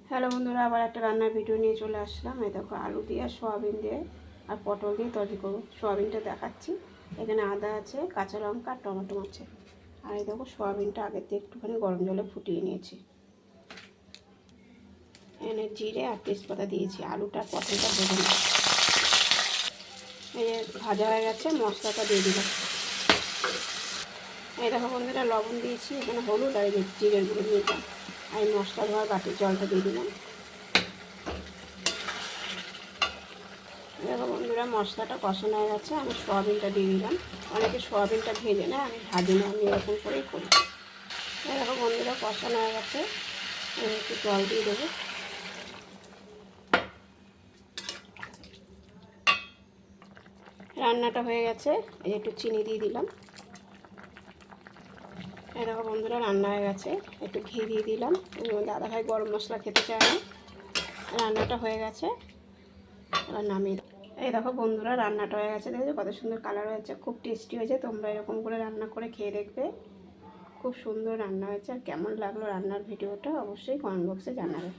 Hello বন্ধুরা, আবার একটা রান্নার ভিডিও নিয়ে চলে আসলাম। এই দেখো, আলু দিয়ে সয়াবিন দিয়ে আর পটল দিয়ে তৈরি করবো। সয়াবিনটা দেখাচ্ছি। এখানে আদা আছে, কাঁচা লঙ্কা আর টমেটো আছে। আর এই দেখো, সয়াবিনটা আগের থেকে একটুখানি গরম জলে ফুটিয়ে নিয়েছি। এখানে জিরে আর তেজপাতা দিয়েছি। আলুটা পটলটা ভেজে নিচ্ছি। এই যে ভাজা হয়ে গেছে, মশলাটা দিয়ে দিলাম। এই দেখো বন্ধুরা, লবণ দিয়েছি, এখানে হলুদ আর জিরের গুঁড়ো দিয়ে দিলাম। আর এই মশলা ধোয়ার বাটির জলটা দিয়ে দিলাম। দেখো বন্ধুরা, মশলাটা কষানো হয়ে গেছে। আমি সয়াবিনটা দিয়ে দিলাম। অনেকে সয়াবিনটা ভেজে নেয়, আমি ভাজি না, আমি এরকম করেই করি। দেখো বন্ধুরা, কষানো হয়ে গেছে। একটু জল দিয়ে দেবো। রান্নাটা হয়ে গেছে। এই একটু চিনি দিয়ে দিলাম। দেখো বন্ধুরা, রান্না হয়ে গেছে। একটু ঘি দিয়ে দিলাম। দাদা ভাই গরম মশলা খেতে চায় না। রান্নাটা হয়ে গেছে, এবার নামিয়ে। এই দেখো বন্ধুরা, রান্নাটা হয়ে গেছে। দেখো কত সুন্দর কালার হয়েছে, খুব টেস্টি হয়েছে। তোমরা এরকম করে রান্না করে খেয়ে দেখবে। খুব সুন্দর রান্না হয়েছে। আর কেমন লাগলো রান্নার ভিডিওটা অবশ্যই কমেন্ট বক্সে জানাবে।